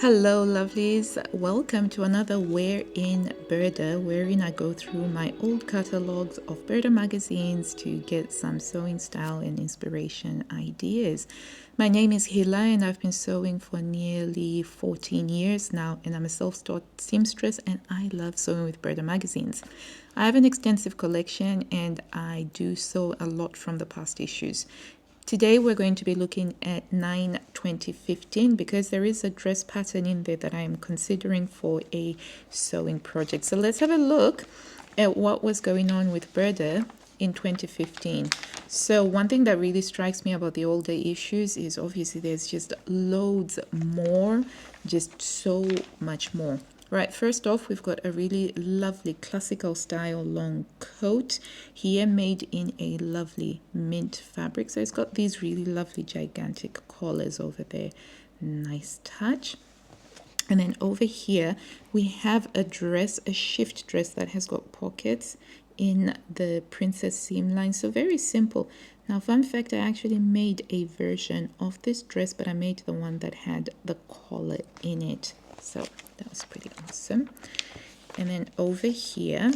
Hello lovelies, welcome to another Wear in Burda, wherein I go through my old catalogs of Burda magazines to get some sewing style and inspiration ideas. My name is Hila and I've been sewing for nearly 14 years now, and I'm a self-taught seamstress and I love sewing with Burda magazines. I have an extensive collection and I do sew a lot from the past issues. Today we're going to be looking at 9/2015 because there is a dress pattern in there that I am considering for a sewing project. So let's have a look at what was going on with Burda in 2015. So one thing that really strikes me about the older issues is obviously there's just loads more, just so much more. Right, first off, we've got a really lovely classical style long coat here made in a lovely mint fabric. So it's got these really lovely gigantic collars over there. Nice touch. And then over here, we have a dress, a shift dress that has got pockets in the princess seam line. So very simple. Now, fun fact, I actually made a version of this dress, but I made the one that had the collar in it. So that was pretty awesome. And then over here,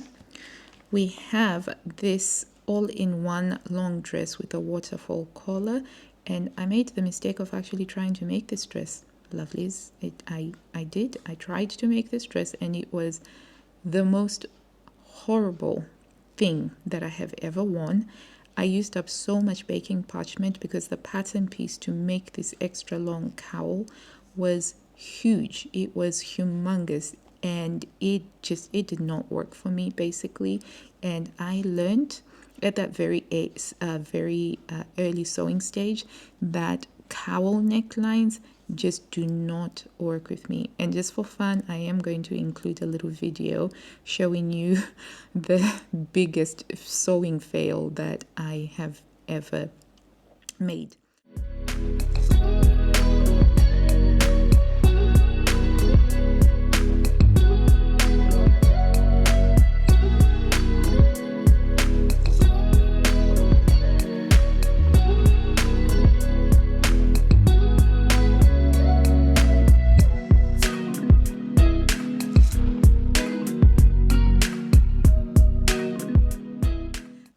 we have this all-in-one long dress with a waterfall collar. And I made the mistake of actually trying to make this dress. Lovelies, I tried to make this dress and it was the most horrible thing that I have ever worn. I used up so much baking parchment because the pattern piece to make this extra long cowl was huge. It was humongous and it did not work for me basically. And I learned at that very early sewing stage that cowl necklines just do not work with me. And just for fun, I am going to include a little video showing you the biggest sewing fail that I have ever made.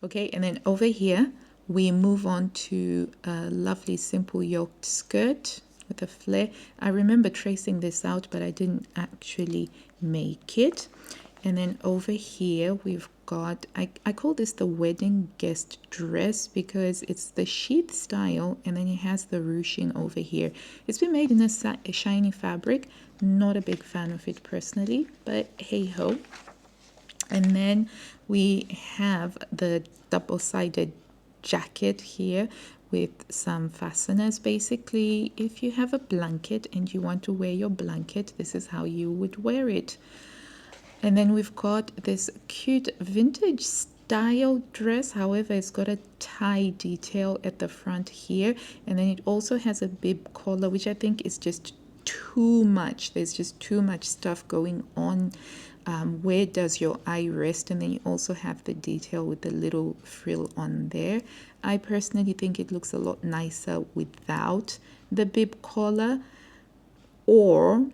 Okay, and then over here, we move on to a lovely simple yoked skirt with a flare. I remember tracing this out, but I didn't actually make it. And then over here, we've got, I call this the wedding guest dress because it's the sheath style and then it has the ruching over here. It's been made in a shiny fabric. Not a big fan of it personally, but hey ho. And then we have the double-sided jacket here with some fasteners. Basically, if you have a blanket and you want to wear your blanket, this is how you would wear it. And then we've got this cute vintage style dress. However, it's got a tie detail at the front here. And then it also has a bib collar, which I think is just too much. There's just too much stuff going on. Where does your eye rest? And then you also have the detail with the little frill on there. I personally think it looks a lot nicer without the bib collar or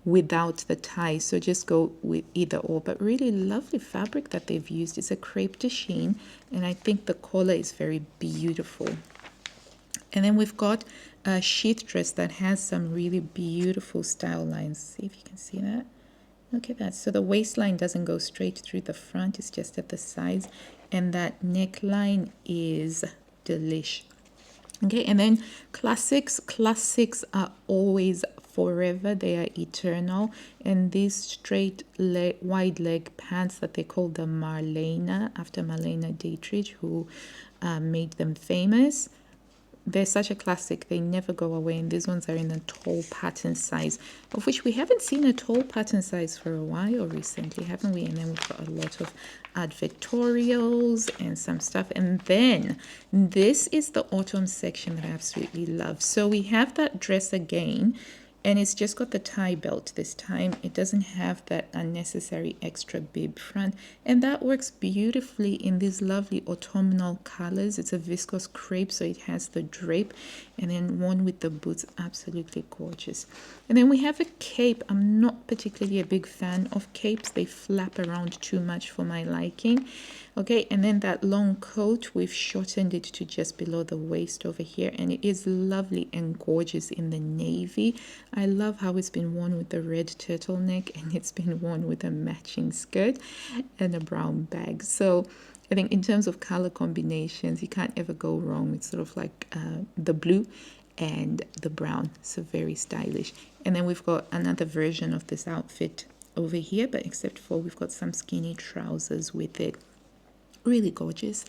without the tie. So just go with either or. But really lovely fabric that they've used. It's a crepe de chine and I think the collar is very beautiful. And then we've got a sheath dress that has some really beautiful style lines. See if you can see that. Look at that. So the waistline doesn't go straight through the front. It's just at the sides. And that neckline is delish. Okay, and then classics. Classics are always forever. They are eternal. And these straight leg, wide leg pants that they call the Marlena, after Marlena Dietrich, who made them famous. They're such a classic. They never go away. And these ones are in a tall pattern size, of which we haven't seen a tall pattern size for a while recently, haven't we? And then we've got a lot of advertorials and some stuff. And then this is the autumn section that I absolutely love. So we have that dress again And it's just got the tie belt this time. It doesn't have that unnecessary extra bib front. And that works beautifully in these lovely autumnal colors. It's a viscose crepe, so it has the drape. And then one with the boots, absolutely gorgeous. And then we have a cape. I'm not particularly a big fan of capes. They flap around too much for my liking. Okay, and then that long coat, we've shortened it to just below the waist over here, and it is lovely and gorgeous in the navy. I love how it's been worn with the red turtleneck, and it's been worn with a matching skirt and a brown bag. So I think in terms of color combinations, you can't ever go wrong with sort of like the blue and the brown. So very stylish. And then we've got another version of this outfit over here, but except for we've got some skinny trousers with it. Really gorgeous.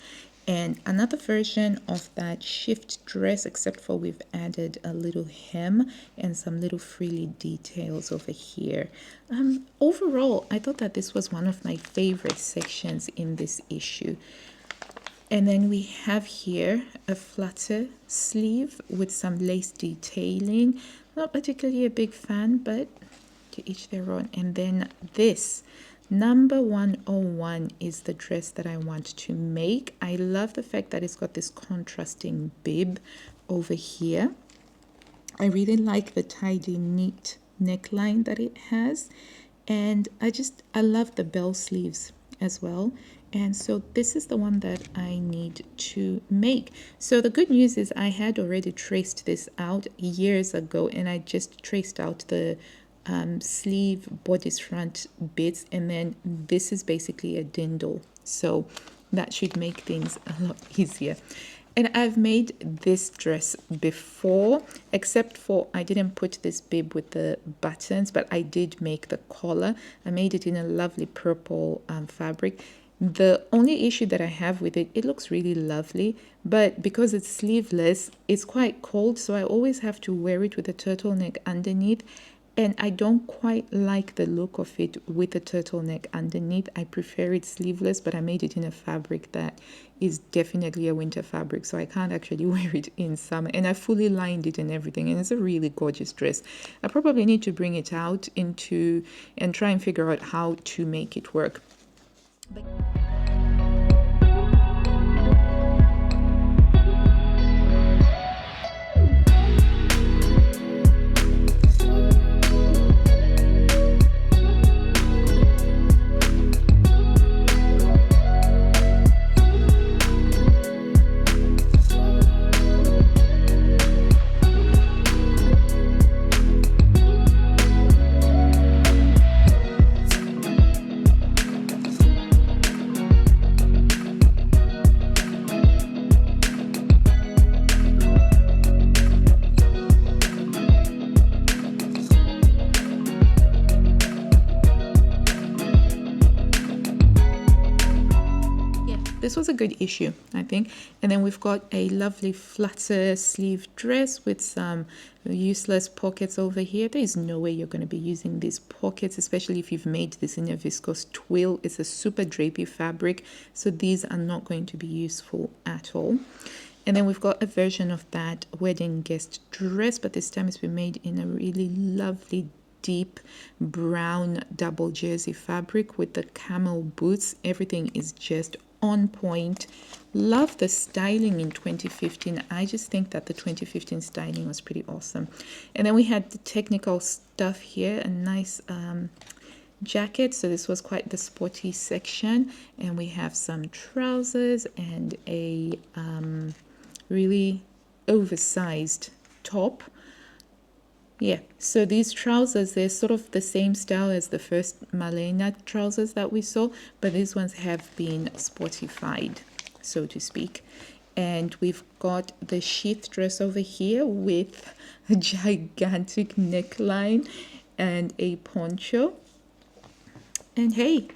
And another version of that shift dress, except for we've added a little hem and some little frilly details over here. Overall, I thought that this was one of my favorite sections in this issue. And then we have here a flutter sleeve with some lace detailing. Not particularly a big fan, but to each their own. And then this number 101 is the dress that I want to make. I love the fact that it's got this contrasting bib over here. I really like the tidy, neat neckline that it has. And I love the bell sleeves as well. And so this is the one that I need to make. So the good news is I had already traced this out years ago, and I just traced out the sleeve bodice front bits, and then this is basically a dirndl, so that should make things a lot easier. And I've made this dress before, except for I didn't put this bib with the buttons, but I did make the collar. I made it in a lovely purple fabric. The only issue that I have with it, it looks really lovely, but because it's sleeveless, it's quite cold, so I always have to wear it with a turtleneck underneath. And I don't quite like the look of it with a turtleneck underneath. I prefer it sleeveless, but I made it in a fabric that is definitely a winter fabric, so I can't actually wear it in summer. And I fully lined it and everything, and it's a really gorgeous dress. I probably need to bring it out and try and figure out how to make it work. This was a good issue, I think. And then we've got a lovely flutter sleeve dress with some useless pockets over here. There is no way you're going to be using these pockets, especially if you've made this in a viscose twill. It's a super drapey fabric, so these are not going to be useful at all. And then we've got a version of that wedding guest dress, but this time it's been made in a really lovely deep brown double jersey fabric with the camel boots. Everything is just on point. Love the styling in 2015. I just think that the 2015 styling was pretty awesome. And then we had the technical stuff here, a nice jacket. So this was quite the sporty section. And we have some trousers and a really oversized top. Yeah, so these trousers, they're sort of the same style as the first Malena trousers that we saw, but these ones have been sportified, so to speak. And we've got the sheath dress over here with a gigantic neckline and a poncho. And hey,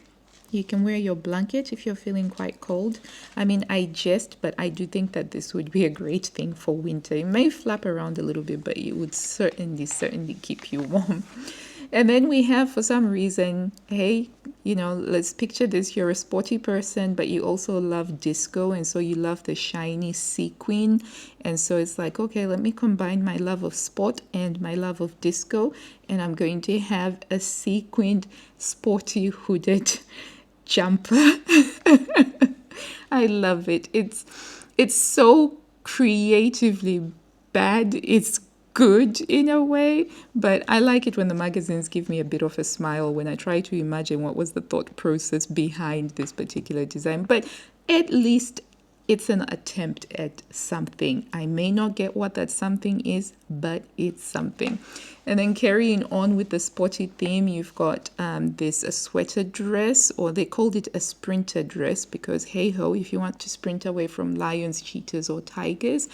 you can wear your blanket if you're feeling quite cold. I mean, I jest, but I do think that this would be a great thing for winter. It may flap around a little bit, but it would certainly keep you warm. And then we have, for some reason, hey, let's picture this. You're a sporty person, but you also love disco. And so you love the shiny sequin. And so it's like, okay, let me combine my love of sport and my love of disco. And I'm going to have a sequined, sporty, hooded jumper. I love it. It's so creatively bad. It's good in a way, but I like it when the magazines give me a bit of a smile when I try to imagine what was the thought process behind this particular design. But at least it's an attempt at something. I may not get what that something is, but it's something. And then carrying on with the sporty theme, you've got this a sweater dress, or they called it a sprinter dress because, hey ho, if you want to sprint away from lions, cheetahs, or tigers,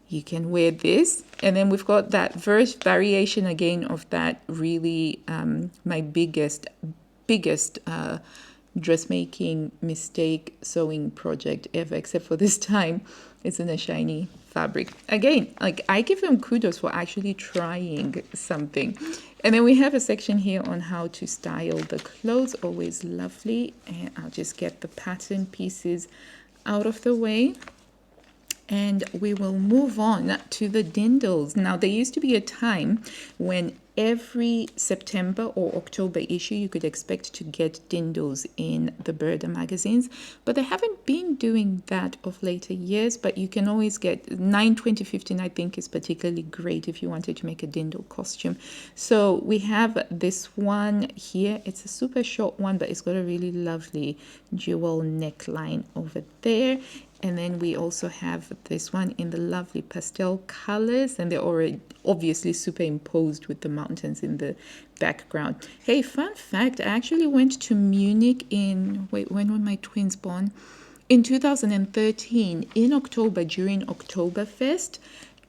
you can wear this. And then we've got that variation again of that really my biggest dressmaking mistake sewing project ever, except for this time it's in a shiny fabric. Again, like, I give them kudos for actually trying something. And then we have a section here on how to style the clothes, always lovely. And I'll just get the pattern pieces out of the way. And we will move on to the Dirndls. Now, there used to be a time when every September or October issue you could expect to get Dirndls in the Burda magazines, but they haven't been doing that of later years. But you can always get 9/2015, I think, is particularly great if you wanted to make a Dirndl costume. So we have this one here. It's a super short one, but it's got a really lovely jewel neckline over there. And then we also have this one in the lovely pastel colors, and they're already obviously superimposed with the mountains in the background. Hey, fun fact, I actually went to Munich when were my twins born? In 2013, in October, during Oktoberfest,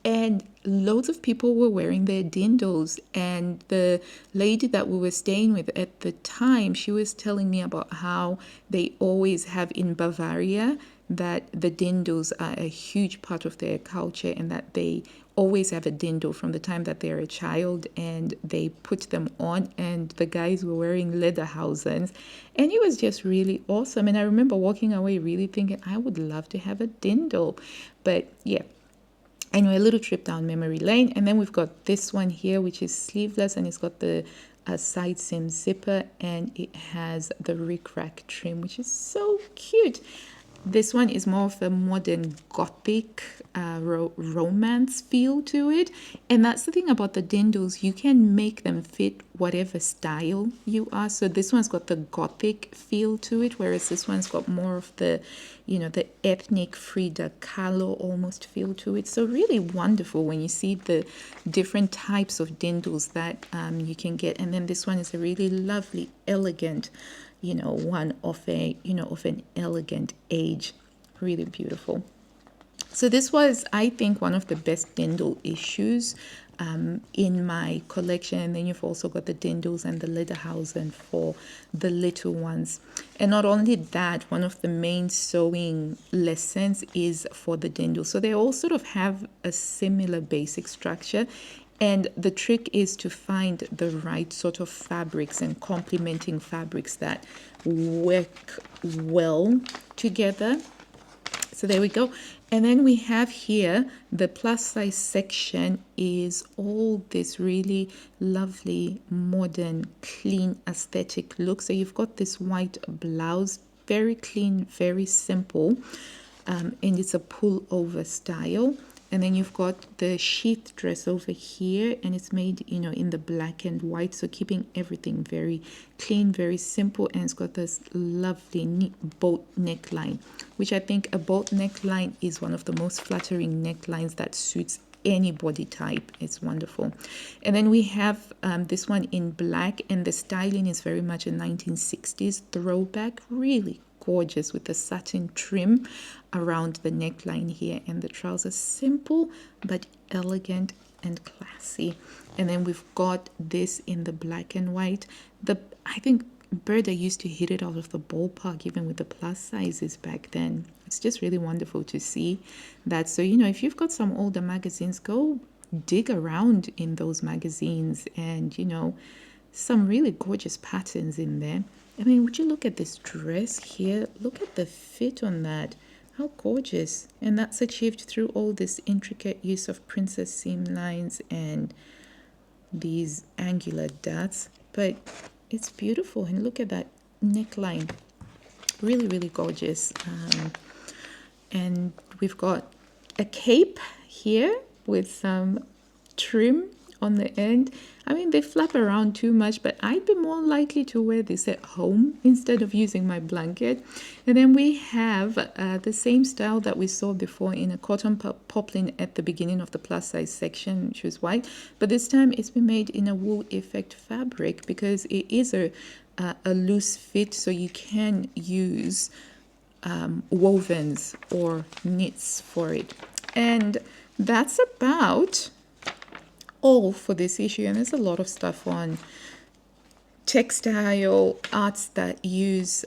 and loads of people were wearing their Dirndls. And the lady that we were staying with at the time, she was telling me about how they always have in Bavaria that the Dirndls are a huge part of their culture, and that they always have a Dirndl from the time that they're a child, and they put them on, and the guys were wearing lederhosens, and it was just really awesome. And I remember walking away really thinking, I would love to have a Dirndl. But yeah, anyway, a little trip down memory lane. And then we've got this one here, which is sleeveless, and it's got the side seam zipper, and it has the rick-rack trim, which is so cute. This one is more of a modern gothic romance feel to it. And that's the thing about the Dirndls, you can make them fit whatever style you are. So this one's got the gothic feel to it, whereas this one's got more of the, the ethnic Frida Kahlo almost feel to it. So really wonderful when you see the different types of Dirndls that you can get. And then this one is a really lovely, elegant, one of an elegant age. Really beautiful. So this was, I think, one of the best Dirndl issues in my collection. And then you've also got the Dirndls and the lederhosen for the little ones. And not only that, one of the main sewing lessons is for the Dirndl. So they all sort of have a similar basic structure. And the trick is to find the right sort of fabrics and complementing fabrics that work well together. So there we go. And then we have here the plus size section is all this really lovely, modern, clean aesthetic look. So you've got this white blouse, very clean, very simple, and it's a pullover style. And then you've got the sheath dress over here, and it's made, in the black and white. So keeping everything very clean, very simple. And it's got this lovely neat boat neckline, which I think a boat neckline is one of the most flattering necklines that suits any body type. It's wonderful. And then we have this one in black, and the styling is very much a 1960s throwback. Really gorgeous with the satin trim around the neckline here, and the trousers simple but elegant and classy. And then we've got this in the black and white. I think Burda used to hit it out of the ballpark even with the plus sizes back then. It's just really wonderful to see that. So if you've got some older magazines, go dig around in those magazines and some really gorgeous patterns in there. I mean, would you look at this dress here? Look at the fit on that. How gorgeous. And that's achieved through all this intricate use of princess seam lines and these angular dots. But it's beautiful. And look at that neckline. Really, really gorgeous. And we've got a cape here with some trim on the end. I mean, they flap around too much, but I'd be more likely to wear this at home instead of using my blanket. And then we have the same style that we saw before in a cotton poplin at the beginning of the plus size section, which was white. But this time it's been made in a wool effect fabric because it is a loose fit, so you can use wovens or knits for it. And that's about all for this issue. And there's a lot of stuff on textile arts that use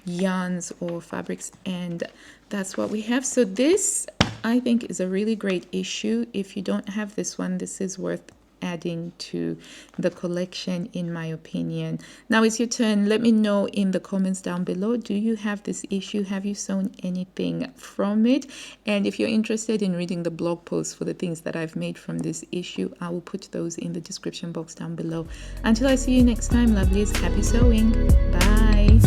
yarns or fabrics, and that's what we have. So this, I think, is a really great issue. If you don't have this one, this is worth adding to the collection, in my opinion. Now it's your turn. Let me know in the comments down below, do you have this issue? Have you sewn anything from it? And if you're interested in reading the blog posts for the things that I've made from this issue, I will put those in the description box down below. Until I see you next time, lovelies, happy sewing. Bye.